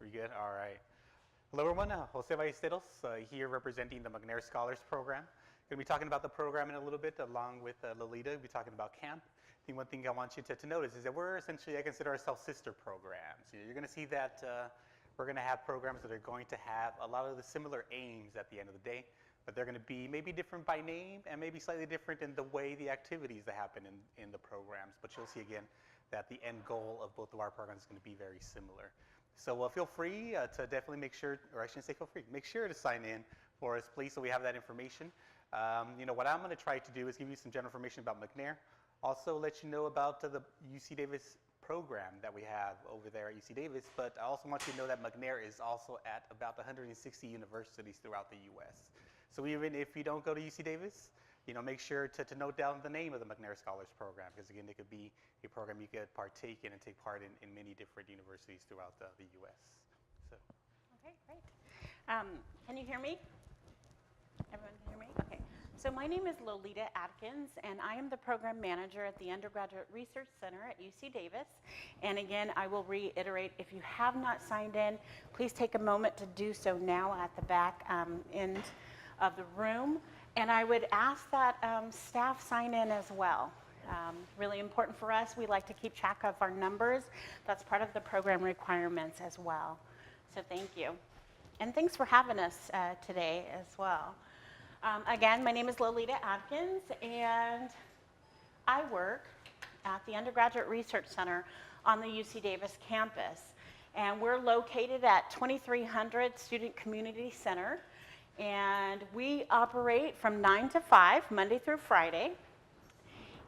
Pretty good. All right. Hello, everyone. Jose Ballesteros here representing the McNair Scholars Program. Going to be talking about the program in a little bit along with Lolita. We'll be talking about camp. I think one thing I want you to notice is that we're essentially, I consider ourselves sister programs. You're going to see that we're going to have programs that are going to have a lot of the similar aims at the end of the day, but they're going to be maybe different by name and maybe slightly different in the way the activities that happen in the programs. But you'll see again that the end goal of both of our programs is going to be very similar. So feel free to definitely make sure, or I shouldn't say feel free, make sure to sign in for us, please, so we have that information. What I'm going to try to do is give you some general information about McNair. Also let you know about the UC Davis program that we have over there at UC Davis, but I also want you to know that McNair is also at about 160 universities throughout the U.S. So even if you don't go to UC Davis, make sure to note down the name of the McNair Scholars Program, because again, it could be a program you could partake in and take part in many different universities throughout the U.S. So. Okay, great. Can you hear me? Everyone can hear me? Okay. So my name is Lolita Atkins, and I am the program manager at the Undergraduate Research Center at UC Davis. And again, I will reiterate, if you have not signed in, please take a moment to do so now at the back end of the room. And I would ask that staff sign in as well. Really important for us. We like to keep track of our numbers. That's part of the program requirements as well. So thank you. And thanks for having us today as well. Again, my name is Lolita Atkins, and I work at the Undergraduate Research Center on the UC Davis campus. And we're located at 2300 Student Community Center. And we operate from 9 to 5, Monday through Friday.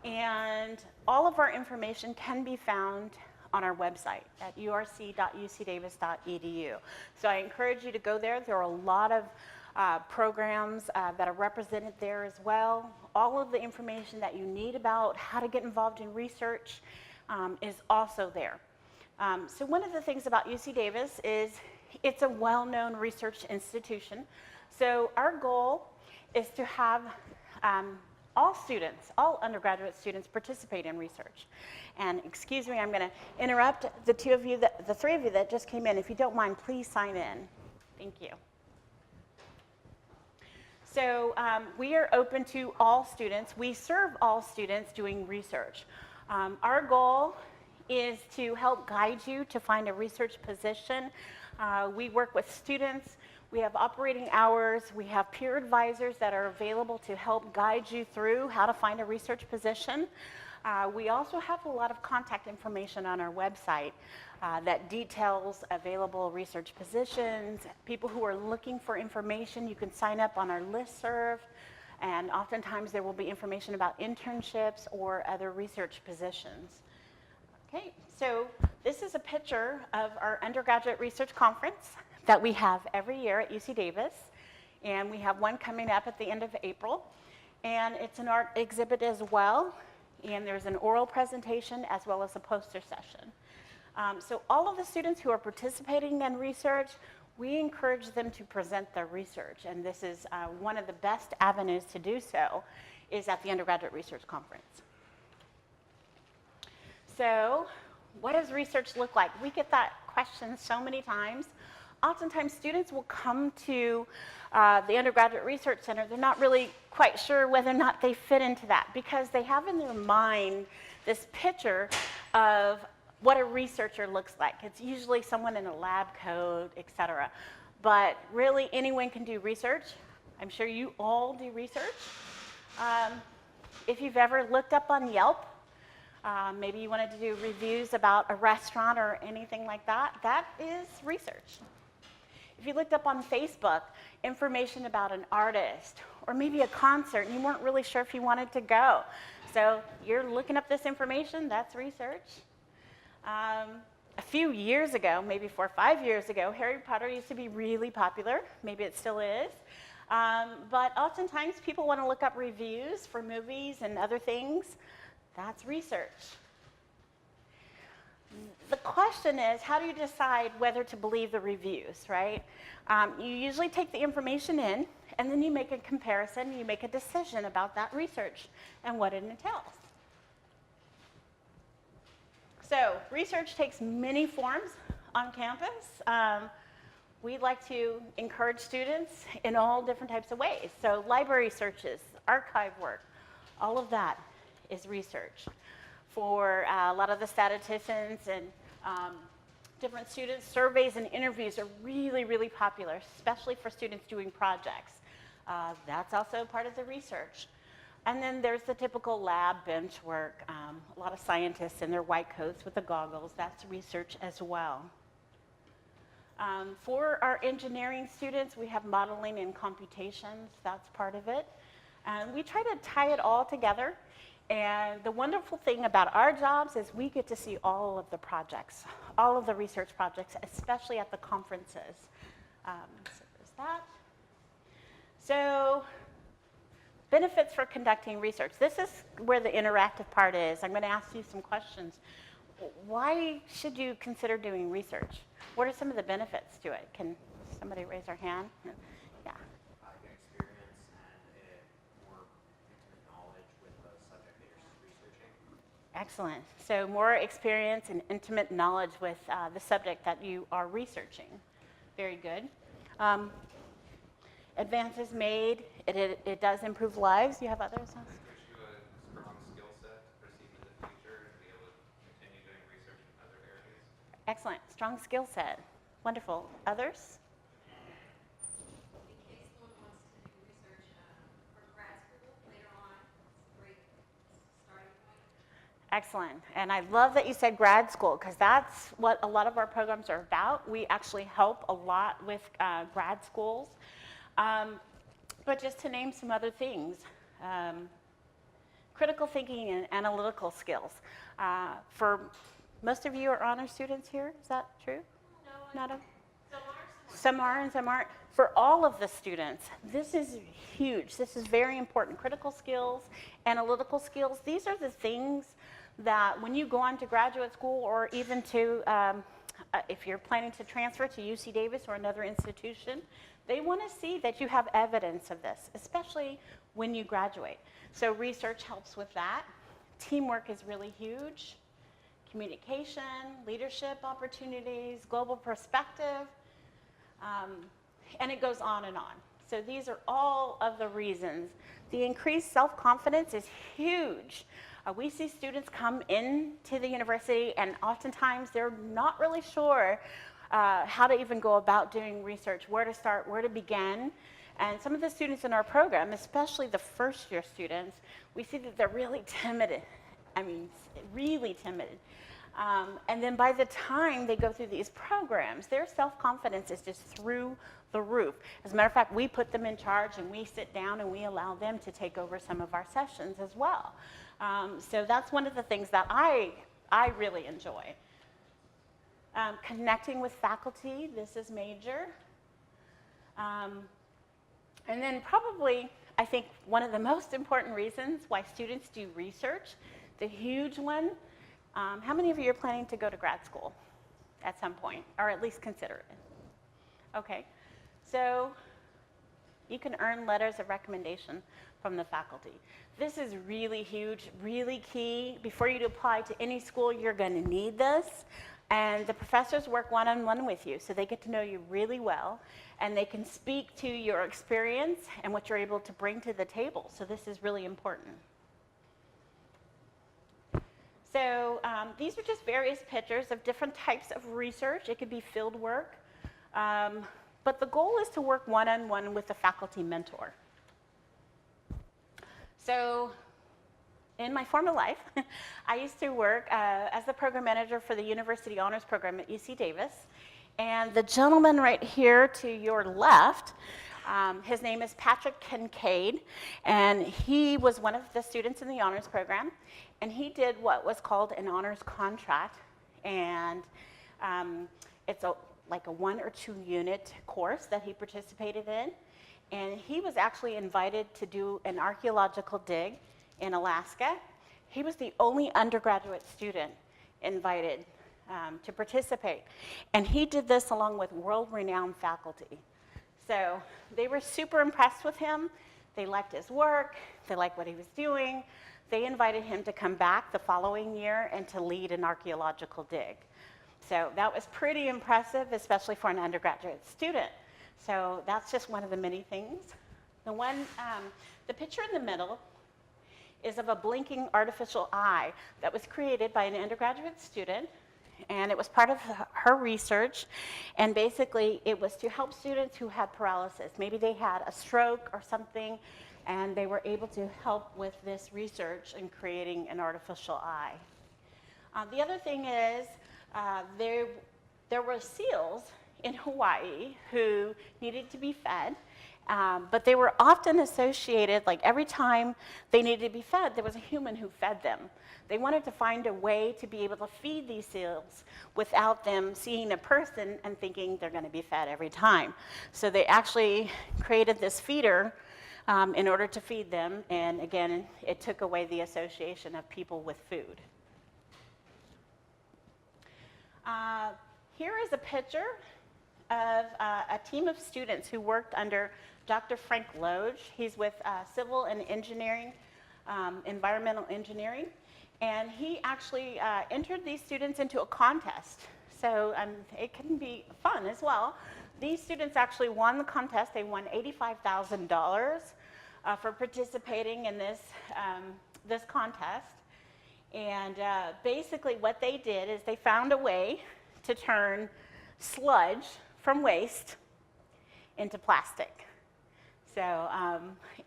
And all of our information can be found on our website at urc.ucdavis.edu. So I encourage you to go there. There are a lot of programs that are represented there as well. All of the information that you need about how to get involved in research is also there. So one of the things about UC Davis is it's a well-known research institution. So our goal is to have all students, all undergraduate students, participate in research. And excuse me, I'm going to interrupt the three of you that just came in. If you don't mind, please sign in. Thank you. So we are open to all students. We serve all students doing research. Our goal is to help guide you to find a research position. We work with students. We have operating hours. We have peer advisors that are available to help guide you through how to find a research position. We also have a lot of contact information on our website that details available research positions. People who are looking for information, you can sign up on our listserv, and oftentimes there will be information about internships or other research positions. Okay, so this is a picture of our undergraduate research conference that we have every year at UC Davis, and we have one coming up at the end of April, and it's an art exhibit as well, and there's an oral presentation as well as a poster session. So all of the students who are participating in research, we encourage them to present their research, and this is one of the best avenues to do so is at the Undergraduate Research Conference. So what does research look like? We get that question so many times. Oftentimes students will come to the Undergraduate Research Center. They're not really quite sure whether or not they fit into that because they have in their mind this picture of what a researcher looks like. It's usually someone in a lab coat, et cetera. But really anyone can do research. I'm sure you all do research. If you've ever looked up on Yelp, maybe you wanted to do reviews about a restaurant or anything like that, that is research. If you looked up on Facebook information about an artist or maybe a concert and you weren't really sure if you wanted to go, so you're looking up this information, that's research. A few years ago, maybe 4 or 5 years ago, Harry Potter used to be really popular. Maybe it still is. But oftentimes people want to look up reviews for movies and other things. That's research. The question is, how do you decide whether to believe the reviews, right? You usually take the information in, and then you make a comparison, you make a decision about that research and what it entails. So research takes many forms. on campus. We like to encourage students in all different types of ways. So library searches, archive work, all of that is research. For a lot of the statisticians and different students, surveys and interviews are really, really popular, especially for students doing projects. That's also part of the research. And then there's the typical lab bench work. A lot of scientists in their white coats with the goggles, that's research as well. For our engineering students, we have modeling and computations, that's part of it. And we try to tie it all together. And the wonderful thing about our jobs is we get to see all of the projects, all of the research projects, especially at the conferences. So there's that. So benefits for conducting research. This is where the interactive part is. I'm going to ask you some questions. Why should you consider doing research? What are some of the benefits to it? Can somebody raise their hand? Yeah. Experience and more intimate knowledge with the subject that you're researching. Excellent. So more experience and intimate knowledge with the subject that you are researching. Very good. Advances made. It does improve lives. You have others? It gives you a strong skill set to proceed into the future and be able to continue doing research in other areas. Excellent. Strong skill set. Wonderful. Others? In case someone wants to do research for grad school later on, it's a great starting point. Excellent. And I love that you said grad school, because that's what a lot of our programs are about. We actually help a lot with grad schools. But just to name some other things, critical thinking and analytical skills. For most of you are honor students here, is that true? No, Not a, some are some are and some aren't. For all of the students, this is huge. This is very important. Critical skills, analytical skills, these are the things that when you go on to graduate school or even to, if you're planning to transfer to UC Davis or another institution, they want to see that you have evidence of this, especially when you graduate. So research helps with that. Teamwork is really huge. Communication, leadership opportunities, global perspective, and it goes on and on. So these are all of the reasons. The increased self-confidence is huge. We see students come into the university and oftentimes they're not really sure how to even go about doing research, where to start, where to begin. And some of the students in our program, especially the first year students, we see that they're really timid. I mean, really timid. And then by the time they go through these programs, their self-confidence is just through the roof. As a matter of fact, we put them in charge and we sit down and we allow them to take over some of our sessions as well. So that's one of the things that I really enjoy. Connecting with faculty, this is major. And then probably, I think one of the most important reasons why students do research, the huge one, how many of you are planning to go to grad school at some point, or at least consider it? Okay, so you can earn letters of recommendation from the faculty. This is really huge, really key. Before you apply to any school, you're going to need this. And the professors work one-on-one with you, so they get to know you really well, and they can speak to your experience and what you're able to bring to the table. So this is really important. So these are just various pictures of different types of research. It could be field work, but the goal is to work one-on-one with a faculty mentor. So in my former life, I used to work as the program manager for the University Honors Program at UC Davis. And the gentleman right here to your left, his name is Patrick Kincaid, and he was one of the students in the honors program, and he did what was called an honors contract, and it's like a 1 or 2 unit course that he participated in, and he was actually invited to do an archaeological dig in Alaska. He was the only undergraduate student invited to participate, and he did this along with world-renowned faculty. So they were super impressed with him. They liked his work. They liked what he was doing. They invited him to come back the following year and to lead an archaeological dig. So that was pretty impressive, especially for an undergraduate student. So that's just one of the many things. The picture in the middle is of a blinking artificial eye that was created by an undergraduate student, and it was part of her research. And basically, it was to help students who had paralysis. Maybe they had a stroke or something, and they were able to help with this research in creating an artificial eye. The other thing is there were seals in Hawaii who needed to be fed, but they were often associated, like every time they needed to be fed, there was a human who fed them. They wanted to find a way to be able to feed these seals without them seeing a person and thinking they're going to be fed every time. So they actually created this feeder in order to feed them, and again, it took away the association of people with food. Here is a picture of a team of students who worked under Dr. Frank Loge. He's with Civil and Engineering, Environmental Engineering, and he actually entered these students into a contest. So it can be fun as well. These students actually won the contest. They won $85,000 for participating in this contest. And basically what they did is they found a way to turn sludge from waste into plastic. So,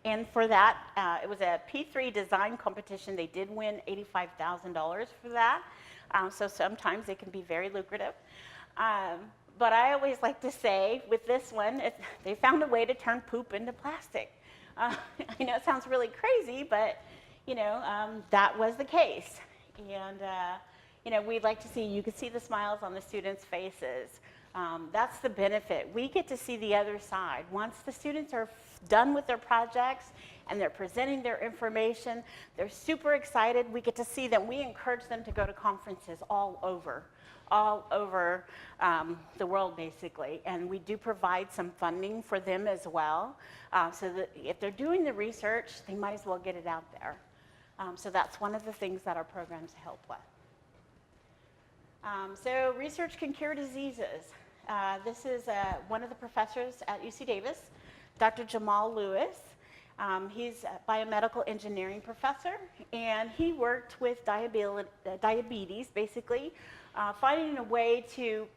and for that, it was a P3 design competition. They did win $85,000 for that. So sometimes it can be very lucrative. But I always like to say with this one, they found a way to turn poop into plastic. I know it sounds really crazy, but that was the case. And we'd like to see, you could see the smiles on the students' faces. That's the benefit. We get to see the other side. Once the students are done with their projects and they're presenting their information, they're super excited. We get to see them. We encourage them to go to conferences all over the world, basically. And we do provide some funding for them as well, so that if they're doing the research, they might as well get it out there. So that's one of the things that our programs help with. So research can cure diseases. This is one of the professors at UC Davis, Dr. Jamal Lewis. He's a biomedical engineering professor, and he worked with diabetes, basically, finding a way to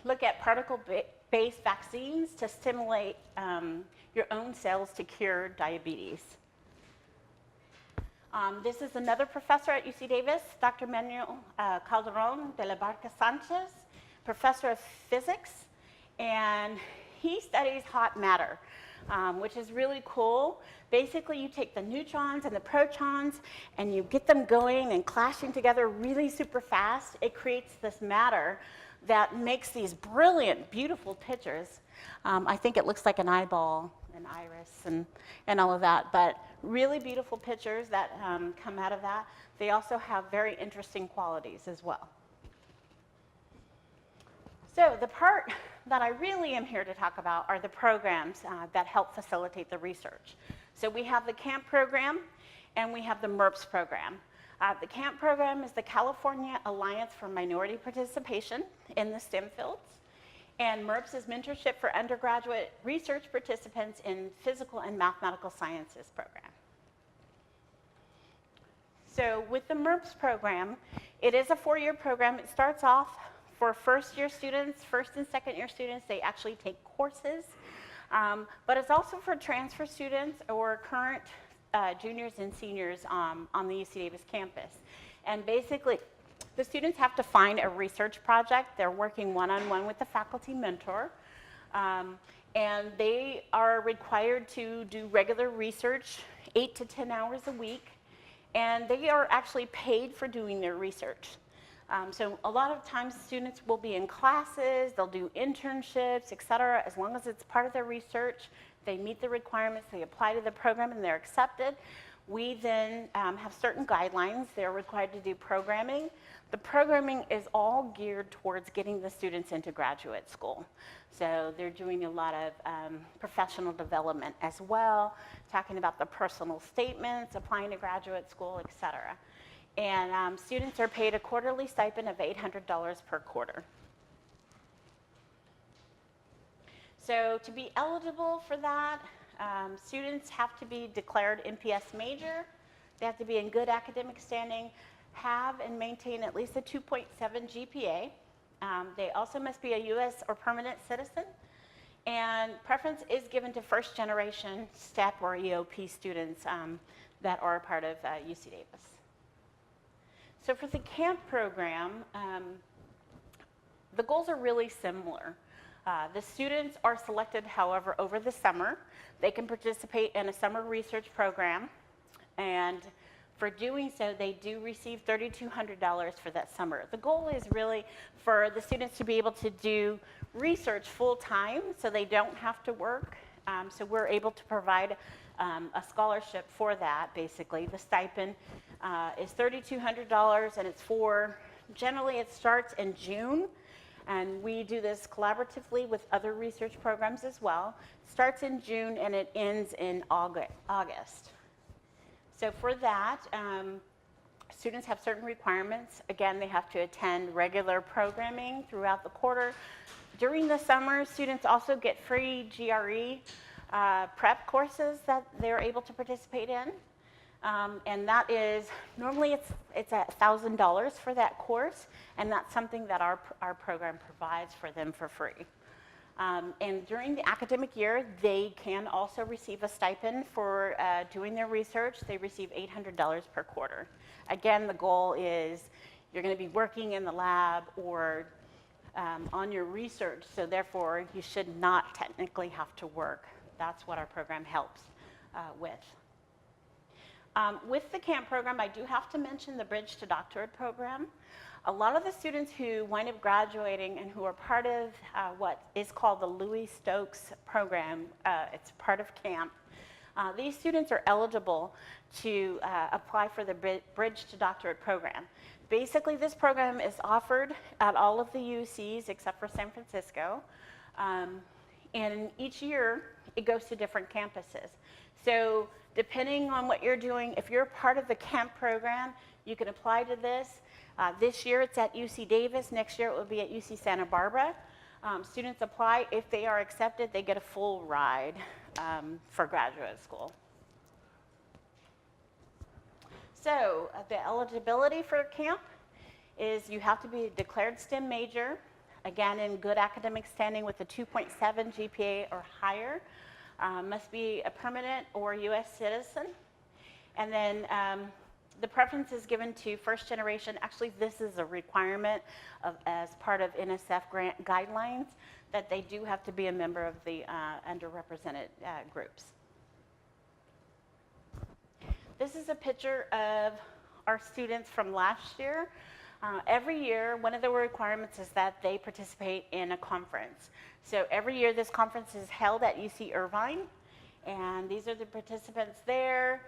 look at particle-based vaccines to stimulate your own cells to cure diabetes. This is another professor at UC Davis, Dr. Manuel Calderon de la Barca Sanchez, professor of physics, and he studies hot matter, which is really cool. Basically, you take the neutrons and the protons and you get them going and clashing together really super fast. It creates this matter that makes these brilliant, beautiful pictures. I think it looks like an eyeball, an iris, and all of that, but really beautiful pictures that come out of that. They also have very interesting qualities as well. So the part that I really am here to talk about are the programs that help facilitate the research. So we have the CAMP program and we have the MURPPS program. The CAMP program is the California Alliance for Minority Participation in the STEM fields. And MURPPS is mentorship for undergraduate research participants in physical and mathematical sciences program. So with the MURPPS program, it is a 4-year program. It starts off for first-year students, first and second-year students. They actually take courses. But it's also for transfer students or current juniors and seniors on the UC Davis campus. And basically, the students have to find a research project. They're working one-on-one with the faculty mentor. And they are required to do regular research, 8 to 10 hours a week. And they are actually paid for doing their research. So a lot of times students will be in classes, they'll do internships, et cetera. As long as it's part of their research, they meet the requirements, they apply to the program, and they're accepted. We then have certain guidelines. They're required to do programming. The programming is all geared towards getting the students into graduate school. So they're doing a lot of professional development as well, talking about the personal statements, applying to graduate school, et cetera. And students are paid a quarterly stipend of $800 per quarter. So to be eligible for that, students have to be declared MPS major. They have to be in good academic standing, have and maintain at least a 2.7 GPA. They also must be a U.S. or permanent citizen. And preference is given to first-generation STEP or EOP students that are a part of UC Davis. So for the CAMP program, the goals are really similar. The students are selected, however, over the summer. They can participate in a summer research program, and for doing so, they do receive $3,200 for that summer. The goal is really for the students to be able to do research full-time, so they don't have to work. So we're able to provide a scholarship for that, basically. The stipend is $3,200, and it's for, generally it starts in June, and we do this collaboratively with other research programs as well. It starts in June, and it ends in August. So for that, students have certain requirements. Again, they have to attend regular programming throughout the quarter. During the summer, students also get free GRE prep courses that they're able to participate in. And that is, normally it's $1,000 for that course, and that's something that our program provides for them for free. And during the academic year, they can also receive a stipend for doing their research. They receive $800 per quarter. Again, the goal is you're going to be working in the lab or on your research, so therefore you should not technically have to work. That's what our program helps with. With the CAMP program, I do have to mention the Bridge to Doctorate program. A lot of the students who wind up graduating and who are part of what is called the Louis Stokes program, it's part of CAMP, these students are eligible to apply for the Bridge to Doctorate program. Basically, this program is offered at all of the UCs except for San Francisco, and each year it goes to different campuses. So depending on what you're doing, if you're part of the CAMP program, you can apply to this. This year it's at UC Davis. Next year it will be at UC Santa Barbara. Students apply. If they are accepted, they get a full ride for graduate school. So the eligibility for CAMP is you have to be a declared STEM major, again in good academic standing with a 2.7 GPA or higher, must be a permanent or US citizen, and then the preference is given to first generation. Actually, this is a requirement as part of NSF grant guidelines that they do have to be a member of the underrepresented groups. This is a picture of our students from last year. Every year, one of the requirements is that they participate in a conference. So every year, this conference is held at UC Irvine, and these are the participants there.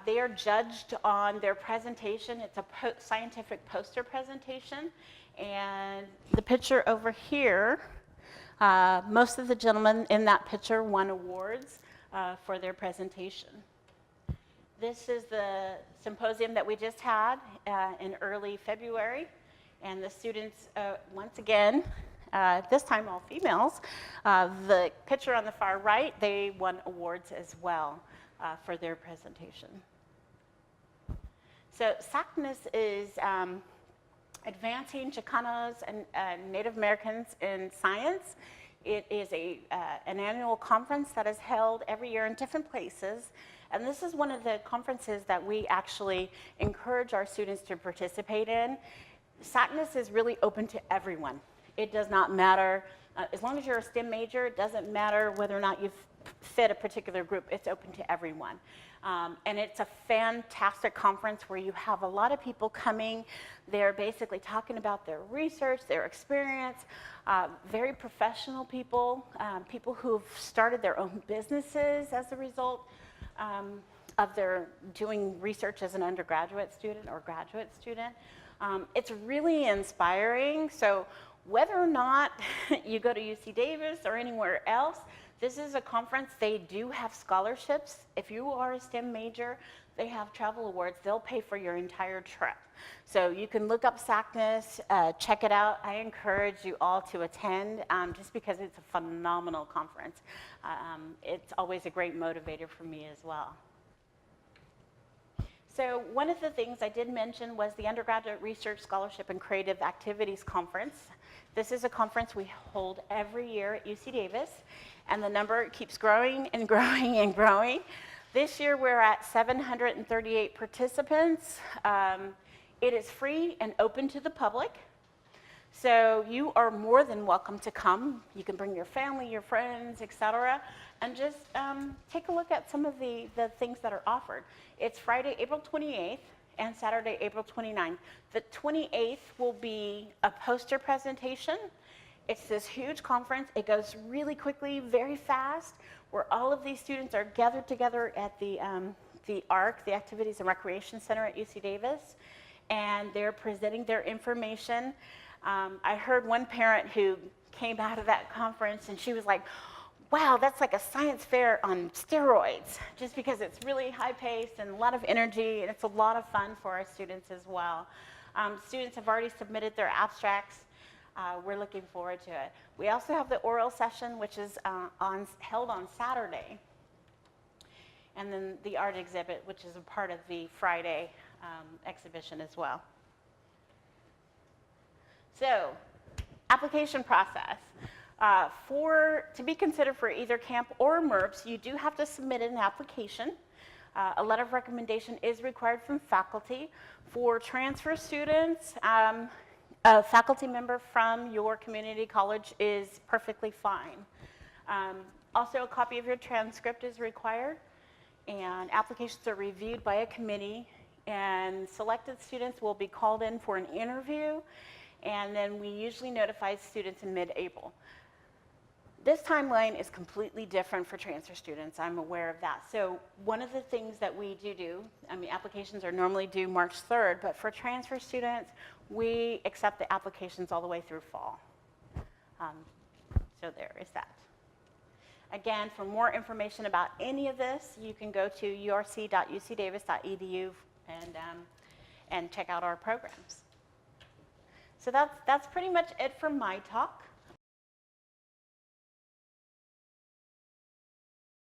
They are judged on their presentation. It's a scientific poster presentation. And the picture over here, most of the gentlemen in that picture won awards for their presentation. This is the symposium that we just had in early February. And the students, once again, this time all females, the picture on the far right, they won awards as well for their presentation. So SACNAS is Advancing Chicanos and Native Americans in Science. It is an annual conference that is held every year in different places. And this is one of the conferences that we actually encourage our students to participate in. SACNAS is really open to everyone. It does not matter, as long as you're a STEM major, it doesn't matter whether or not you fit a particular group, it's open to everyone. And it's a fantastic conference where you have a lot of people coming. They're basically talking about their research, their experience, very professional people, people who've started their own businesses as a result of their doing research as an undergraduate student or graduate student. It's really inspiring. So whether or not you go to UC Davis or anywhere else, this is a conference. They do have scholarships. If you are a STEM major, they have travel awards. They'll pay for your entire trip. So you can look up SACNAS, check it out. I encourage you all to attend just because it's a phenomenal conference. It's always a great motivator for me as well. So one of the things I did mention was the Undergraduate Research Scholarship and Creative Activities Conference. This is a conference we hold every year at UC Davis, and the number keeps growing and growing and growing. This year we're at 738 participants. It is free and open to the public, so you are more than welcome to come. You can bring your family, your friends, etc., and just take a look at some of the things that are offered. It's Friday, April 28th, and Saturday, April 29th. The 28th will be a poster presentation. It's this huge conference. It goes really quickly, very fast, where all of these students are gathered together at the ARC, the Activities and Recreation Center at UC Davis, and they're presenting their information. I heard one parent who came out of that conference, and she was like, wow, that's like a science fair on steroids, just because it's really high-paced and a lot of energy, and it's a lot of fun for our students as well. Students have already submitted their abstracts. We're looking forward to it. We also have the oral session, which is held on Saturday, and then the art exhibit, which is a part of the Friday exhibition as well. So, application process. To be considered for either camp or MURPPS, you do have to submit an application. A letter of recommendation is required from faculty. For transfer students, a faculty member from your community college is perfectly fine. Also, a copy of your transcript is required, and applications are reviewed by a committee, and selected students will be called in for an interview, and then we usually notify students in mid-April. This timeline is completely different for transfer students. I'm aware of that. So one of the things that we do, applications are normally due March 3rd, but for transfer students, we accept the applications all the way through fall. So there is that. Again, for more information about any of this, you can go to urc.ucdavis.edu and check out our programs. So that's pretty much it for my talk.